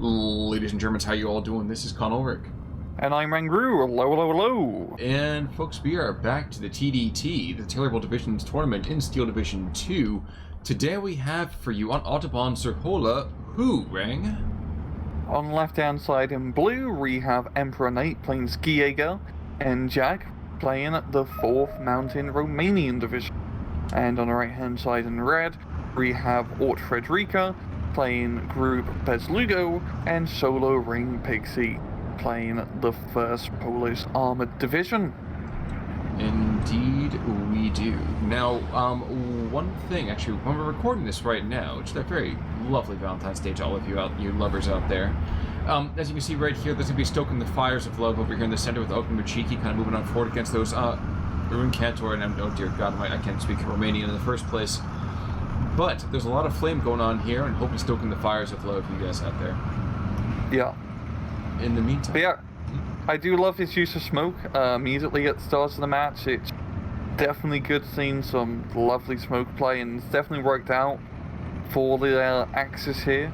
Ladies and Germans, how you all doing? This is Con Ulrich. And I'm Angrew. Hello, hello, hello. And folks, we are back to the TDT, the Terrible Divisions Tournament in Steel Division 2. Today we have for you on Autobahn Sir Holle, who, Rang? On the left-hand side in blue, we have Emperor Nate playing Skijaeger, and Jack playing the 4th Mountain Romanian Division. And on the right-hand side in red, we have Ort Frederica playing Group Bezuglogo, and Solo Ring Pixy playing the 1st Polish Armored Division. Indeed we do. Now, one thing, actually, when we're recording this right now, which is a very lovely Valentine's Day to all of you lovers out there, as you can see right here, there's going to be stoking the fires of love over here in the center with Autobahn kind of moving on forward against those, Rune Cantor, and oh dear God, I can't speak Romanian in the first place. But there's a lot of flame going on here, and hopefully stoking the fires of love for you guys out there. Yeah. In the meantime. But yeah, I do love this use of smoke immediately at the start of the match. It's definitely good seeing some lovely smoke play, and it's definitely worked out for the Axis here,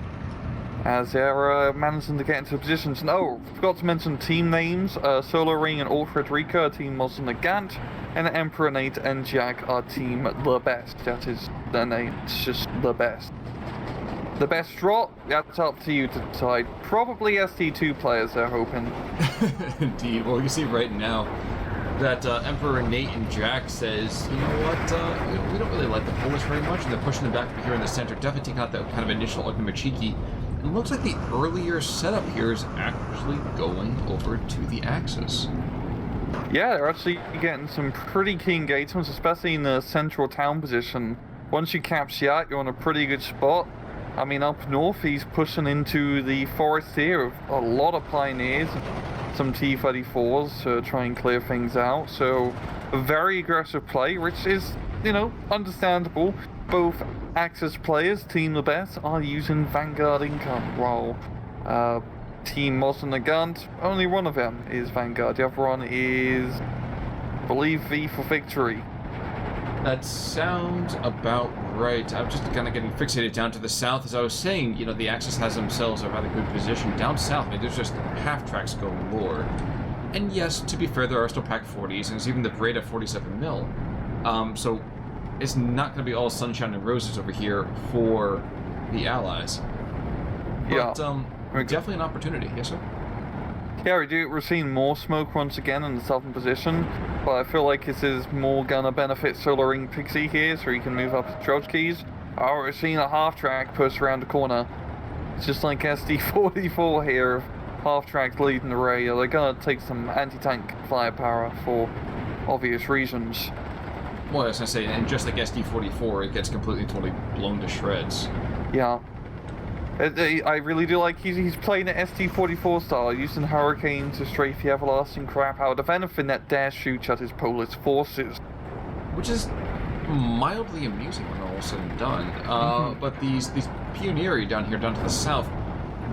as they're managing to get into positions. No, forgot to mention team names. Solo Ring and Ort Frederica are team Mosin-Nagant, and Emperor Nate and Jack are team The Best. That is their name. It's just The Best. The best drop, that's up to you to decide. Probably ST2 players, they're hoping. Indeed. Well, you see right now that Emperor Nate and Jack says, you know what, we don't really like the Polish very much, and they're pushing them back here in the center, definitely taking out that kind of initial Autobahn. It looks like the earlier setup here is actually going over to the Axis. Yeah, they're actually getting some pretty key engagements, especially in the central town position. Once you capture that, you're in a pretty good spot. I mean, up north, he's pushing into the forest here with a lot of pioneers, some T-34s to try and clear things out. So, a very aggressive play, which is, you know, understandable. Both Axis players, Team The Best, are using Vanguard income, while Team Mosin-Nagant, only one of them is Vanguard. The other one is, I believe, V for Victory. That sounds about right. I'm just kind of getting fixated down to the south. As I was saying, you know, the Axis has themselves a rather good position. Down south, I mean, there's just half-tracks galore. And yes, to be fair, there are still Pack 40s, and there's even the Breda 47 mil. So it's not going to be all sunshine and roses over here for the Allies. But, definitely an opportunity. Yes, sir? Yeah, we're seeing more smoke once again in the southern position, but I feel like this is more gonna benefit Solo Ring Pixie here, so he can move up to Trotsky's. Oh, we're seeing a half-track push around the corner. It's just like SD44 here, half-track leading the way. They're gonna take some anti-tank firepower for obvious reasons. Well, I was gonna say, and just like SD44, it gets completely, totally blown to shreds. Yeah. I really do like he's playing the ST-44 style, using Hurricane to strafe the everlasting crap out of anything that dares shoot at his Polish forces. Which is mildly amusing when all is said and done. But these Pioneeri down here, down to the south,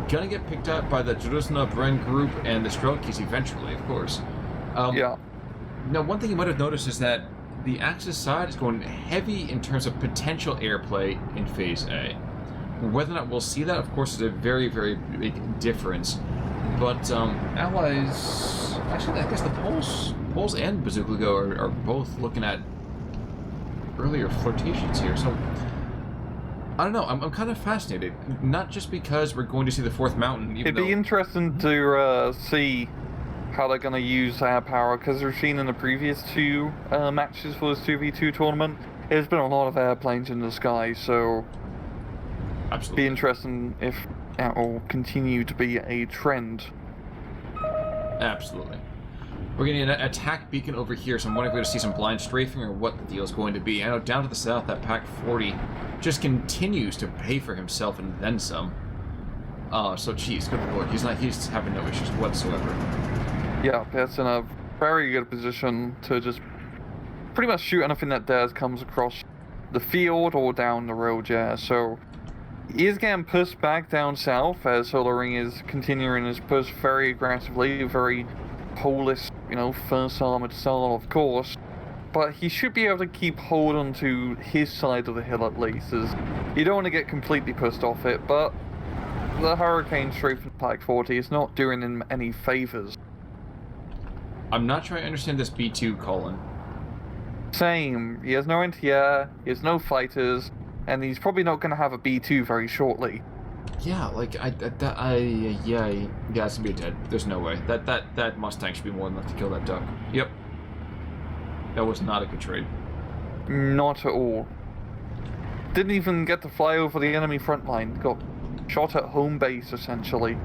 gonna get picked up by the Druzhna Bren group and the Strelkis eventually, of course. Yeah. Now, one thing you might have noticed is that the Axis side is going heavy in terms of potential airplay in Phase A. Whether or not we'll see that, of course, is a very, very big difference. But Allies, actually, I guess the Poles and Bezuglogo are both looking at earlier flirtations here. So I don't know. I'm kind of fascinated, not just because we're going to see the 4th Mountain. It'd be interesting to see how they're going to use air power, because we've seen in the previous 2 matches for this 2v2 tournament, there's been a lot of airplanes in the sky, so absolutely. Be interesting if that will continue to be a trend. Absolutely. We're getting an attack beacon over here, so I'm wondering if we're going to see some blind strafing or what the deal is going to be. I know down to the south, that Pack 40 just continues to pay for himself and then some. So geez, good lord, he's having no issues whatsoever. Yeah, that's in a very good position to just pretty much shoot anything that dares comes across the field or down the road, yeah, so he is getting pushed back down south as Solo Ring is continuing his push very aggressively, very Polish, you know, 1st Armored style, of course. But he should be able to keep hold on to his side of the hill at least, as you don't want to get completely pushed off it, but the Hurricane straight from Pike 40 is not doing him any favors. I'm not sure I understand this B2, Colin. Same. He has no anti-air, he has no fighters, and he's probably not going to have a B2 very shortly. Yeah, like, yeah, it's gonna be dead. There's no way. That Mustang should be more than enough to kill that duck. Yep. That was not a good trade. Not at all. Didn't even get to fly over the enemy front line. Got shot at home base, essentially.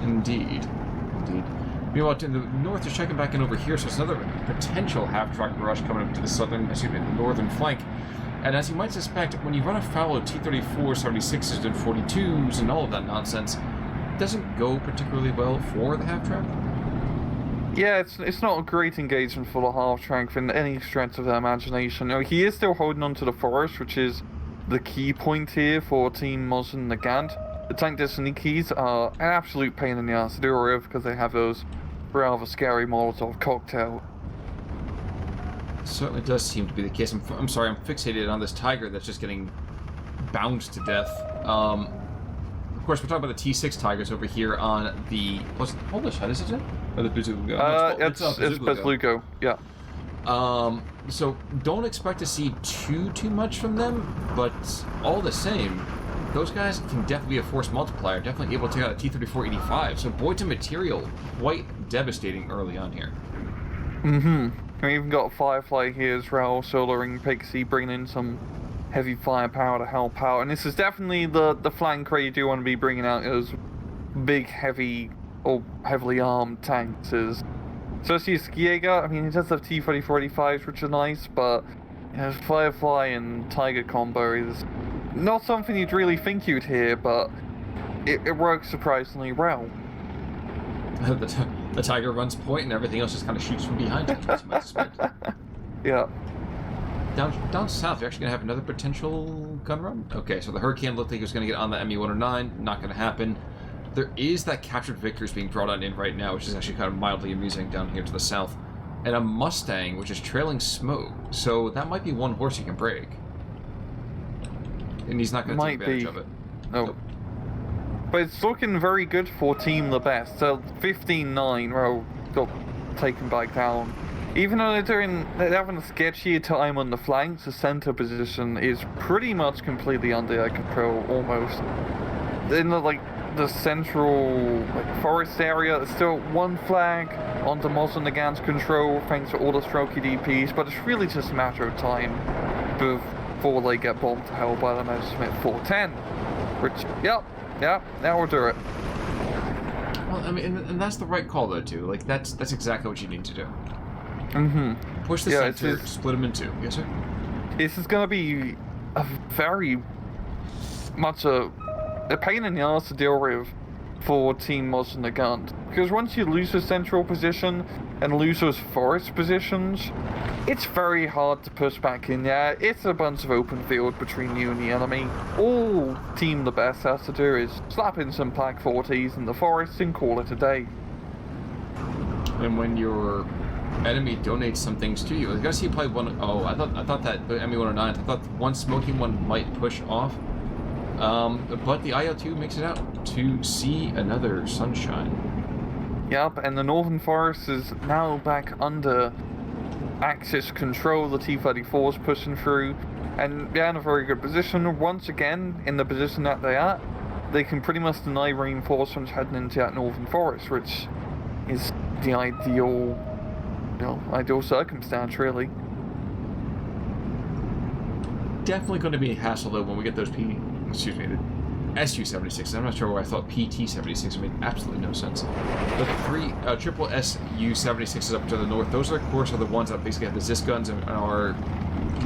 Indeed. Meanwhile, in the north, they're checking back in over here, so it's another potential half-track rush coming up to the northern flank. And as you might suspect, when you run afoul of T-34s, 76s, and 42s, and all of that nonsense, it doesn't go particularly well for the half-track. Yeah, it's not a great engagement for the half-track in any stretch of the imagination. You know, he is still holding on to the forest, which is the key point here for Team Mosin-Nagant. The tank Destinikis are an absolute pain in the ass to deal with because they have those rather scary Molotov cocktail. Certainly does seem to be the case. I'm sorry, I'm fixated on this Tiger that's just getting bounced to death. Of course, we're talking about the T6 Tigers over here on the... What's it? Holle, is it? Or the Bezuglogo? It's Bezuglogo, yeah. So don't expect to see too much from them, but all the same, those guys can definitely be a force multiplier, definitely able to take out a T-34-85. So voids of material, quite devastating early on here. Mm-hmm. We even got Firefly here as well, soloing Pixy, bringing in some heavy firepower to help out. And this is definitely the flank where you do want to be bringing out those big, heavy, or heavily armed tanks. So see Skijaeger, I mean, he does have T-34-85s, which are nice, but you know, Firefly and Tiger combo is not something you'd really think you'd hear, but it works surprisingly well. The Tiger runs point and everything else just kind of shoots from behind him, as you might suspect. Yeah. Down south, you're actually going to have another potential gun run? Okay, so the Hurricane looked like he was going to get on the ME-109. Not going to happen. There is that captured Victors being brought on in right now, which is actually kind of mildly amusing down here to the south. And a Mustang, which is trailing smoke. So that might be one horse you can break. And he's not going to take advantage of it. No. Nope. But it's looking very good for Team the Best. So 15-9, well, got taken back down. Even though they're having a sketchier time on the flanks, the center position is pretty much completely under their control, almost. In the central forest area, there's still one flag under Mosin-Nagant's control, thanks to all the strokey DPs, but it's really just a matter of time before they get bombed to hell by the Messerschmitt 410. Which, yep, that will do it. Well, I mean, and that's the right call, though, too. Like, that's exactly what you need to do. Mm-hmm. Push the center, split them in two. Yes, sir? This is going to be a very much a pain in the ass to deal with for Team Mosin-Nagant. Because once you lose the central position and lose those forest positions, it's very hard to push back in there. It's a bunch of open field between you and the enemy. All Team the Best has to do is slap in some Pack 40s in the forest and call it a day. And when your enemy donates some things to you, I gotta see probably one. Oh, I thought that the ME-109. I thought one smoking one might push off. But the IL-2 makes it out to see another sunshine. Yep, and the Northern Forest is now back under Axis control. The T-34 is pushing through, and they're in a very good position. Once again, in the position that they are, they can pretty much deny reinforcements heading into that Northern Forest, which is the ideal circumstance, really. Definitely going to be a hassle, though, when we get those the SU-76s. I'm not sure why I thought PT-76 made absolutely no sense. The three triple SU-76s up to the north, those are, of course, are the ones that basically have the ZIS guns and are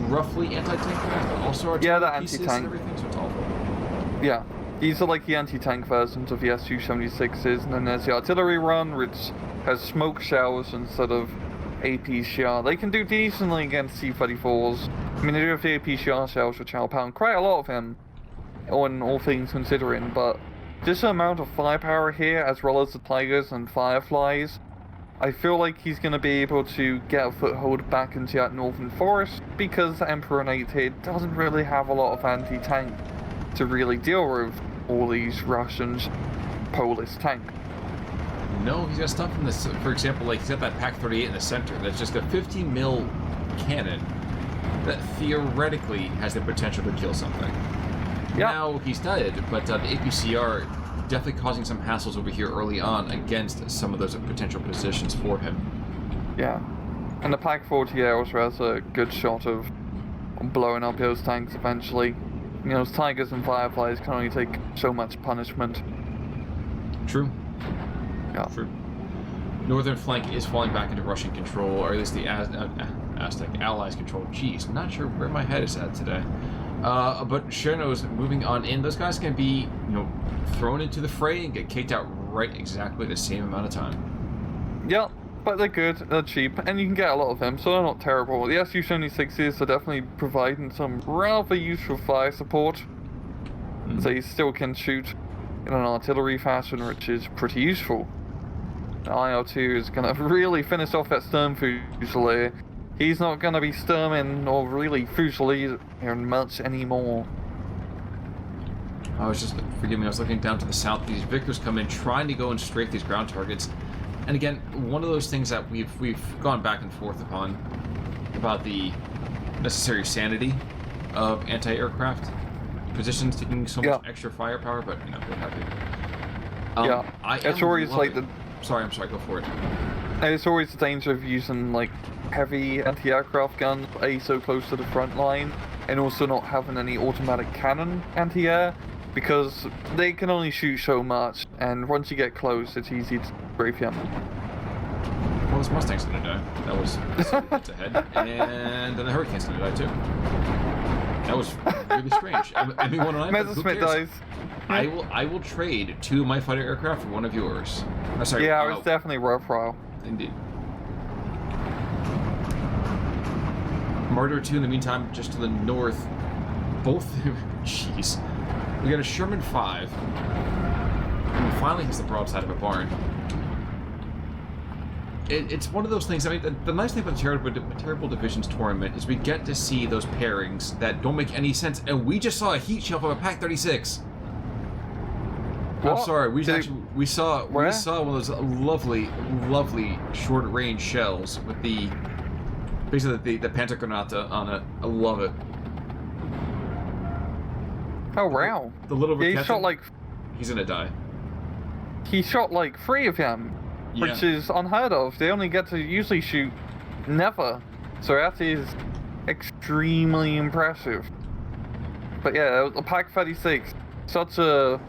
roughly anti-tank guns, but also are the anti-tank and everything, so it's awful. Yeah, these are like the anti-tank versions of the SU-76s, and then there's the artillery run, which has smoke shells instead of APCR. They can do decently against T-34s. I mean, they do have the APCR shells, which I'll pound quite a lot of him, on all things considering, but just the amount of firepower here, as well as the Tigers and Fireflies, I feel like he's going to be able to get a foothold back into that Northern Forest, because the Emperor 8 here doesn't really have a lot of anti-tank to really deal with all these Russians' Polish tanks. No, he's got stuff in this. For example, like he's got that Pak 38 in the center. That's just a 50 mil cannon that theoretically has the potential to kill something. Yeah. Now he's dead, but the APCR definitely causing some hassles over here early on against some of those potential positions for him. Yeah. And the Pak 48 also has a good shot of blowing up those tanks eventually. You know, those Tigers and Fireflies can only take so much punishment. True. Yeah. True. Northern flank is falling back into Russian control, or at least the Aztec Allies control. Jeez, not sure where my head is at today. But Cherno's moving on in. Those guys can be, you know, thrown into the fray and get kicked out right exactly the same amount of time. Yeah, but they're good, they're cheap, and you can get a lot of them, so they're not terrible. The Su-76s are definitely providing some rather useful fire support. They still can shoot in an artillery fashion, which is pretty useful. The IL-2 is going to really finish off that Sturm Fusilier. He's not going to be Sturming or really Fusilier much anymore. Forgive me, I was looking down to the south. These Vickers come in trying to go and strafe these ground targets. And again, one of those things that we've gone back and forth upon about the necessary sanity of anti-aircraft positions taking so much extra firepower, but you know, what have you. It's always like the... Sorry, go for it. It's always the danger of using like heavy anti-aircraft guns so close to the front line, and also not having any automatic cannon anti-air, because they can only shoot so much, and once you get close, it's easy to strafe them. Well, this Mustang's gonna die. That was ahead, and then the Hurricane's gonna die too. That was really strange. ME-109. Messerschmitt dies. I will trade 2 of my fighter aircraft for 1 of yours. Oh, sorry. Yeah, it's definitely worthwhile. Indeed. Martyr 2 in the meantime, just to the north. Both. Jeez. We got a Sherman 5. And finally hits the broadside of a barn. It's one of those things. I mean, the nice thing about the Terrible Divisions tournament is we get to see those pairings that don't make any sense. And we just saw a heat shell from a Pak 36. What? I'm sorry. We saw one of those lovely short-range shells with basically the Panthergranate on it. I love it. Oh wow! The little he shot like... He's gonna die. He shot like 3 of them, which is unheard of. They only get to usually shoot never, so that is extremely impressive. But yeah, the Pak 36, such a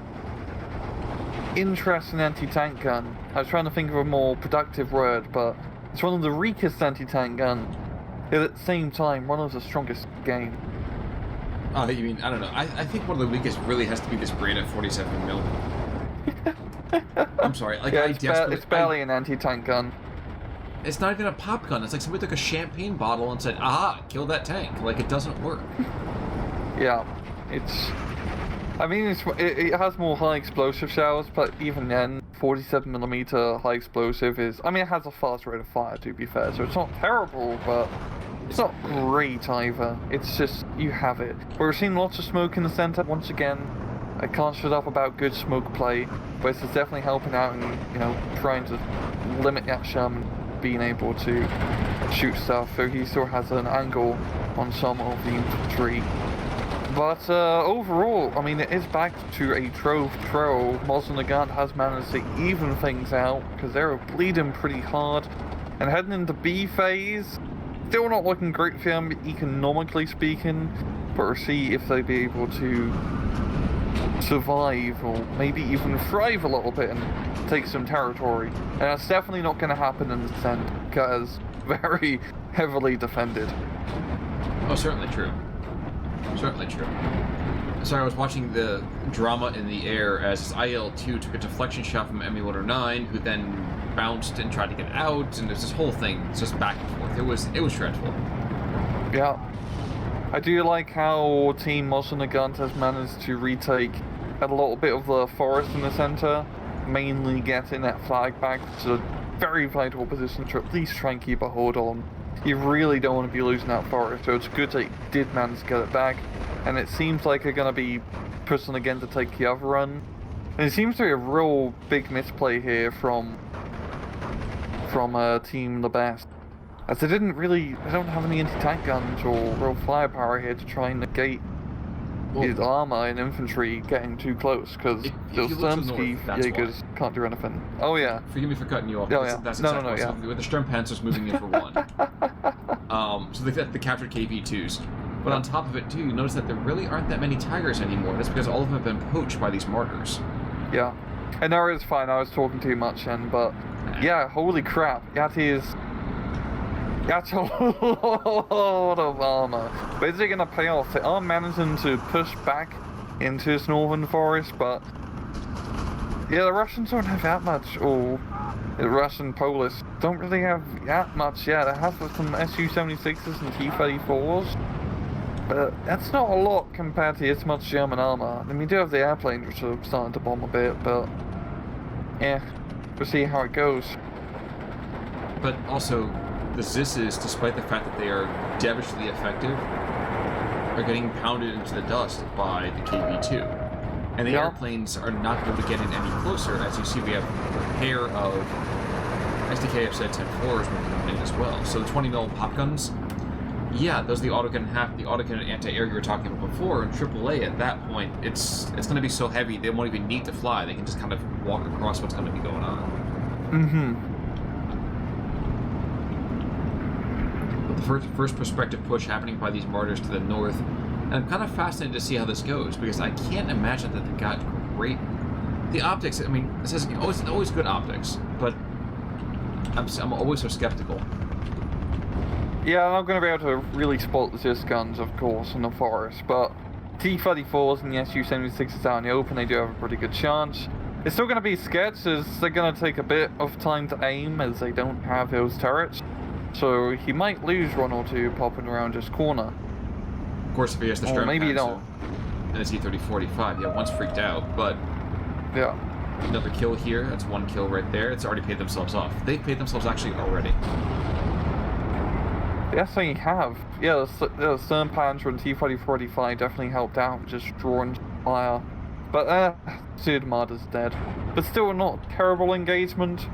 interesting anti-tank gun. I was trying to think of a more productive word, but it's one of the weakest anti-tank guns, yet at the same time one of the strongest in the game. Oh, you mean, I don't know. I think one of the weakest really has to be this Breda 47 mil. I'm sorry. Like, yeah, it's barely an anti-tank gun. It's not even a pop gun. It's like somebody took a champagne bottle and said, "Aha, kill that tank." Like, it doesn't work. Yeah, it's... I mean, it has more high explosive shells, but even then, 47mm high explosive is... I mean, it has a fast rate of fire, to be fair, so it's not terrible, but it's not great either. It's just, you have it. We're seeing lots of smoke in the center. Once again, I can't shut up about good smoke play, but it's definitely helping out and, you know, trying to limit that Sherman being able to shoot stuff, so he still has an angle on some of the infantry. But overall, I mean, it is back to a trove troll. Mosin-Nagant has managed to even things out, because they're bleeding pretty hard. And heading into B phase, still not looking great for them, economically speaking, but we'll see if they'll be able to survive, or maybe even thrive a little bit and take some territory. And that's definitely not going to happen in the center, because very heavily defended. Oh, certainly true. Certainly true. Sorry, I was watching the drama in the air as IL-2 took a deflection shot from ME-109, who then bounced and tried to get out, and there's this whole thing. It's just back and forth. It was dreadful. Yeah. I do like how Team Mosin-Nagant has managed to retake a little bit of the forest in the center, mainly getting that flag back, which is a very vital position to at least try and keep a hold on. you really don't want to be losing that forest, so it's good that you did manage to get it back. And it seems like they're going to be pushing again to take the other run. And it seems to be a real big misplay here from Team the Best. As they don't have any anti-tank guns or real firepower here to try and negate his armor and infantry getting too close, because the Skijaegers can't do anything. Oh yeah. Forgive me for cutting you off. Oh, yeah. That's No, exactly yeah. with the Sturmpanzers moving in for one. So they got the captured KV-2s. But on top of it, too, you notice that there really aren't that many Tigers anymore. That's because all of them have been poached by these mortars. Yeah. And that is fine, I was talking too much then, but yeah, holy crap. That's a lot of armor. But is it going to pay off? They are managing to push back into this northern forest, but yeah, the Russians don't have that much, or the Russian Polish don't really have that much yet. They have some Su-76s and T-34s, but that's not a lot compared to this much German armor. I mean, we do have the airplanes which are starting to bomb a bit, but yeah, we'll see how it goes. But also, the Zisses, despite the fact that they are devilishly effective, are getting pounded into the dust by the KV-2. And the airplanes are not going to get in any closer. As you see, we have a pair of SDK FZ-10-4s moving on in as well. So the 20mm pop guns, yeah, those are the autocannon anti-air you were talking about before. And AAA at that point, it's going to be so heavy they won't even need to fly. They can just kind of walk across what's going to be going on. The first perspective push happening by these martyrs to the north, and I'm kind of fascinated to see how this goes, because I can't imagine that they've got great... The optics, I mean, it says always good optics, but I'm always so skeptical. Yeah, I'm not going to be able to really spot the Zis guns, of course, in the forest, but T-34s and the Su-76s out in the open, they do have a pretty good chance. It's still going to be sketched, as they're going to take a bit of time to aim, as they don't have those turrets. So he might lose one or two popping around this corner. Of course, if he has the Sturm maybe not. And his E-30-45, yeah, one's freaked out, but yeah, another kill here. That's one kill right there. It's already paid themselves off. They've paid themselves actually already. Yes, they have. Yeah, the Sturm Panzer and T-30-45 definitely helped out, just drawing fire. But Sudmar is dead. But still not a terrible engagement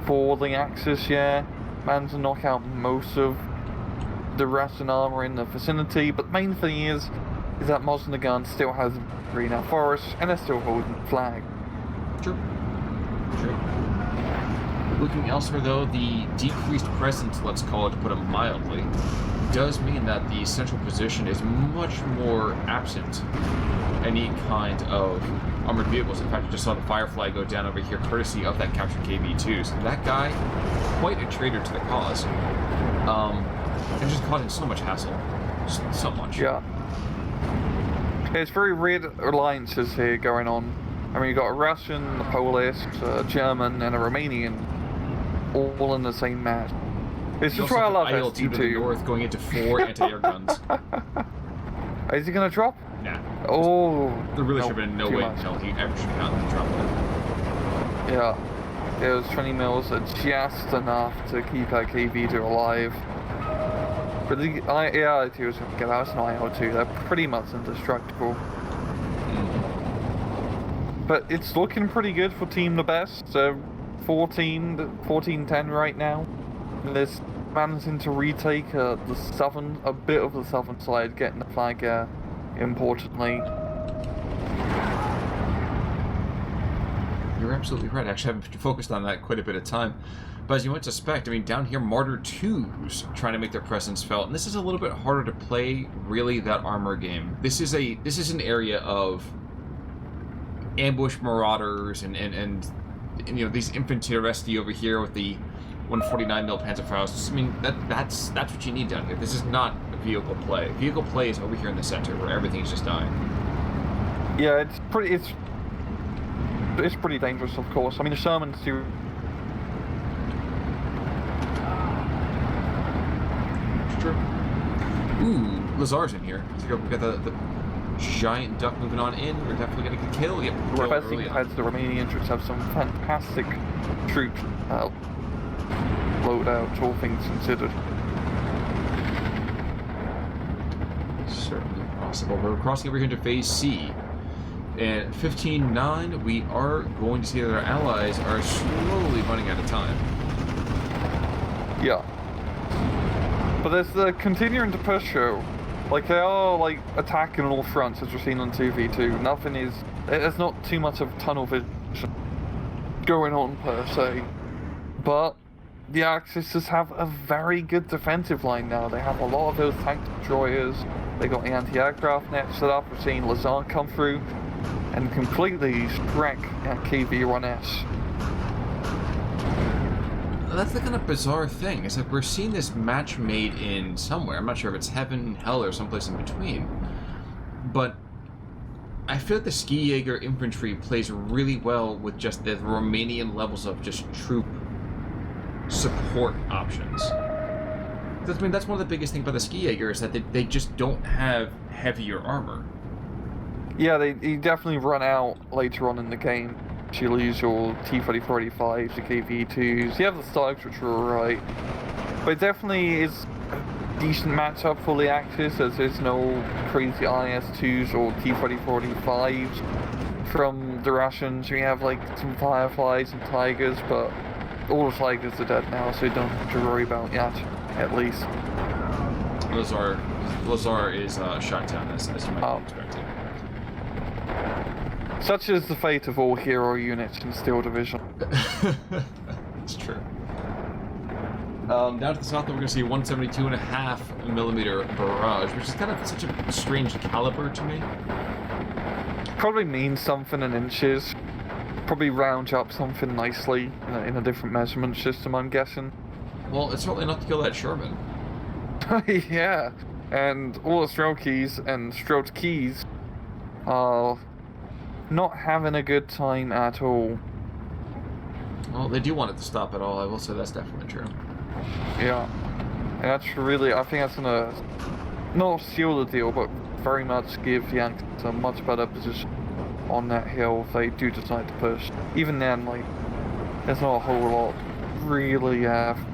for the Axis, yeah. Managed to knock out most of the Russian armor in the vicinity, but the main thing is that Mosin-Nagant still has green out forest, and they're still holding the flag. True. Looking elsewhere though, the decreased presence, let's call it to put it mildly, does mean that the central position is much more absent any kind of armored vehicles. In fact, I just saw the Firefly go down over here courtesy of that captured KV-2. So that guy, quite a traitor to the cause. And just causing so much hassle. So much. Yeah. There's very weird alliances here going on. I mean, you've got a Russian, a Polish, a German, and a Romanian all in the same match. It's just why I love IL-2 to the north going into 4 anti-air guns. Is he gonna drop? Nah. Oh. There really should have been no way until he ever should have dropped it. Yeah. It was 20 mils are just enough to keep that KV-2 alive. But the IL-2 was going to get out. It's an IL-2. They're pretty much indestructible. But it's looking pretty good for Team the Best. So 14-10 right now. And they're managing to retake a bit of the southern side, getting the flag importantly. You're absolutely right. Actually, I haven't focused on that quite a bit of time. But as you might suspect, I mean, down here, Martyr 2's trying to make their presence felt. And this is a little bit harder to play, really, that armor game. This is an area of ambush marauders and you know, these infanteristi over here with the 149mm Panzerfaust. I mean, that's what you need down here. This is not a vehicle play. Vehicle play is over here in the center, where everything is just dying. Yeah, it's pretty dangerous, of course. I mean, the Shermans do. It's true. Ooh, Lazar's in here. So we got the giant duck moving on in. We're definitely going to get killed. Yep, the best thing compared to the Romanian troops have some fantastic troop loadouts, all things considered. possible. We're crossing over here into Phase C. And 15-9, we are going to see that our allies are slowly running out of time. Yeah. But there's the continuing to push show. Like, they are, like, attacking on all fronts, as we've seen on 2v2. Nothing is... There's not too much of tunnel vision going on, per se. But the Axis just have a very good defensive line now. They have a lot of those tank destroyers. They got the anti-aircraft net set up. We're seeing Lazar come through and completely wreck at KV-1S. That's the kind of bizarre thing, is that we're seeing this match made in somewhere. I'm not sure if it's heaven, hell, or someplace in between. But I feel like the Skijaeger infantry plays really well with just the Romanian levels of just troop support options. I mean, that's one of the biggest things about the Skijaeger, is that they just don't have heavier armor. Yeah, you definitely run out later on in the game. You lose your T-3485s, the KV-2s. You have the Stags, which are alright. But it definitely is a decent matchup for the Axis, as there's no crazy IS-2s or T-3485s from the Russians. We have like some Fireflies and Tigers, but all the Tigers are dead now, so you don't have to worry about that, at least. Lazar is shot down, as you might be expecting. Such is the fate of all hero units in Steel Division. It's true. Down to the south, we're going to see 172.5mm barrage, which is kind of such a strange caliber to me. Probably means something in inches. Probably rounds up something nicely in a different measurement system, I'm guessing. Well, it's certainly enough to kill that Sherman. Yeah, and all the Strelkies and Strelkis are not having a good time at all. Well, they do want it to stop at all, I will say that's definitely true. Yeah, and that's really, I think that's gonna not seal the deal, but very much give the Yanks a much better position on that hill if they do decide to push. Even then, like, there's not a whole lot really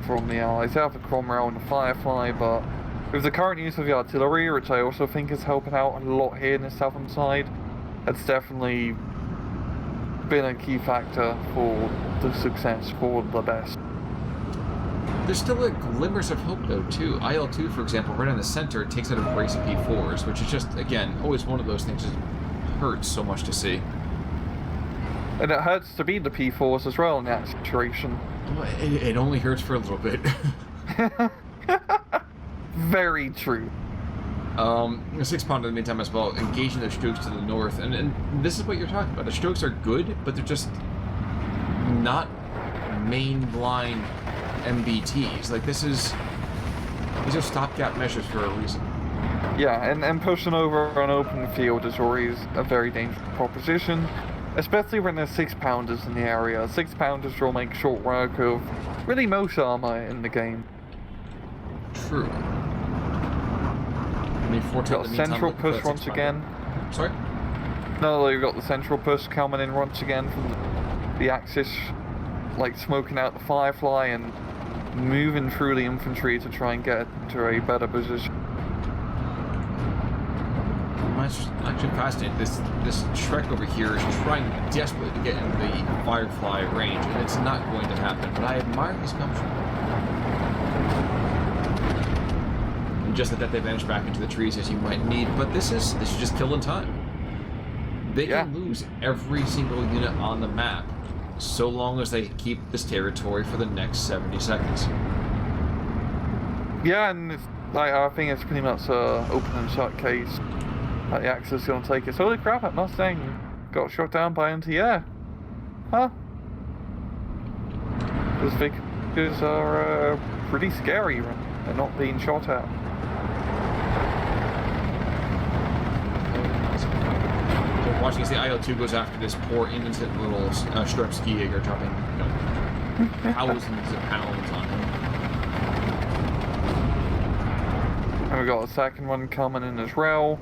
from the Allies. They have the Cromwell and the Firefly, but with the current use of the artillery, which I also think is helping out a lot here in the southern side, it's definitely been a key factor for the success for the best. There's still like glimmers of hope though too. IL-2, for example, right in the center, takes out a brace of P4s, which is just, again, always one of those things that hurts so much to see. And it hurts to be the P4s as well in that situation. Well, it only hurts for a little bit. Very true. 6-pounder in the meantime as well, engaging the Strokes to the north, and this is what you're talking about. The Strokes are good, but they're just not mainline MBTs. Like, these are stopgap measures for a reason. Yeah, and pushing over an open field is always a very dangerous proposition, especially when there's 6-pounders in the area. 6-pounders will make short work of really most armor in the game. True. Got the central push once again. Sorry? No, you've got the central push coming in once again from the Axis, like smoking out the Firefly and moving through the infantry to try and get to a better position. That's actually fascinating. This Shrek over here is trying desperately to get in the Firefly range, and it's not going to happen, but I admire his gumption. Just that they vanish back into the trees as you might need, but this is just killing time. They can lose every single unit on the map, so long as they keep this territory for the next 70 seconds. Yeah, and I think it's pretty much an open and shut case that the Axis is going to take it. Holy crap, that Mustang got shot down by anti-air. Huh? Those figures are pretty scary when they're not being shot at. Watching as the IL-2 goes after this poor innocent little Strep Skijaeger, dropping thousands of pounds on him. And we got a second one coming in as well.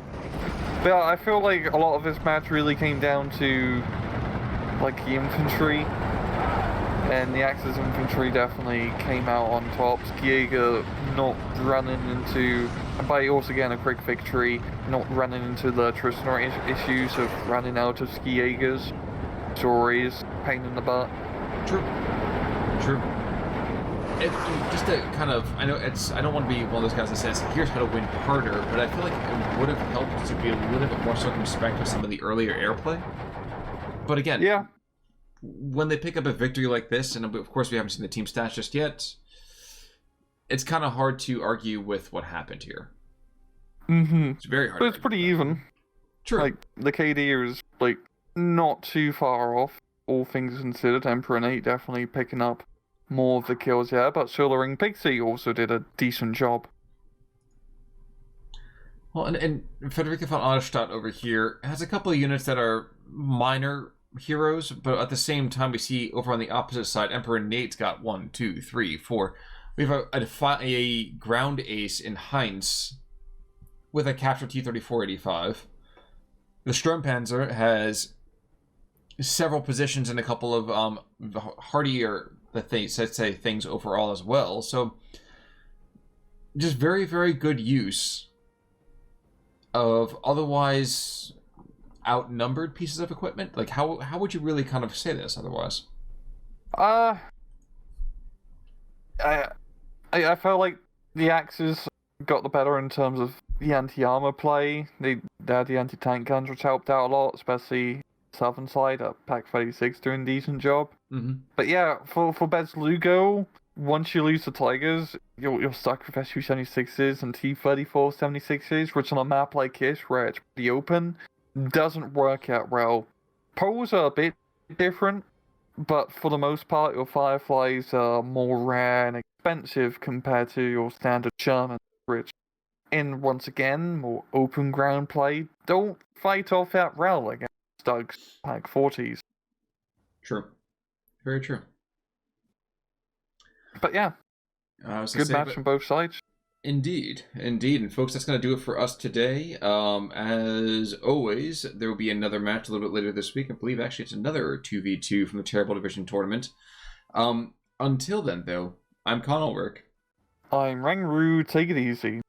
But I feel like a lot of this match really came down to like the infantry and the Axis infantry definitely came out on top. Skijaeger not running into, by also getting a quick victory, not running into the traditional issues of running out of Skijaegers. Stories, pain in the butt. True. Just to kind of, I don't want to be one of those guys that says, here's how to win harder, but I feel like it would have helped to be a little bit more circumspect with some of the earlier airplay. But again, yeah, when they pick up a victory like this, and of course we haven't seen the team stats just yet, it's kind of hard to argue with what happened here. Mm-hmm. It's very hard. But it's pretty even. True. Like, the KD is, like, not too far off, all things considered. Emperor and 8 definitely picking up more of the kills here, but Solar and Pixy also did a decent job. Well, and Frederica von Auerstadt over here has a couple of units that are minor heroes, but at the same time we see over on the opposite side, Emperor Nate's got 1, 2, 3, 4. We have a ground ace in Heinz with a captured T-34-85. The Sturmpanzer has several positions in a couple of hardier, let's say, things overall as well. So just very, very good use of otherwise outnumbered pieces of equipment. Like, how would you really kind of say this otherwise? I felt like the Axis got the better in terms of the anti-armor play. They had the anti-tank guns, which helped out a lot, especially southern side at Pack 36 doing a decent job. Mm-hmm. But yeah, for Bezuglogo, once you lose the Tigers, you're stuck with Su-76s and T-34-76s, which on a map like this, where it's pretty open, doesn't work out well. Poles are a bit different, but for the most part, your Fireflies are more rare and expensive compared to your standard Sherman, which, in once again, more open ground play, don't fight off that well against Doug's Pack 40s. True. Very true. But yeah, good match on both sides. Indeed. And folks, that's going to do it for us today. As always, there will be another match a little bit later this week. I believe actually it's another 2v2 from the Terrible Division Tournament. Until then, though, I'm Conalwork. I'm Rangru. Take it easy.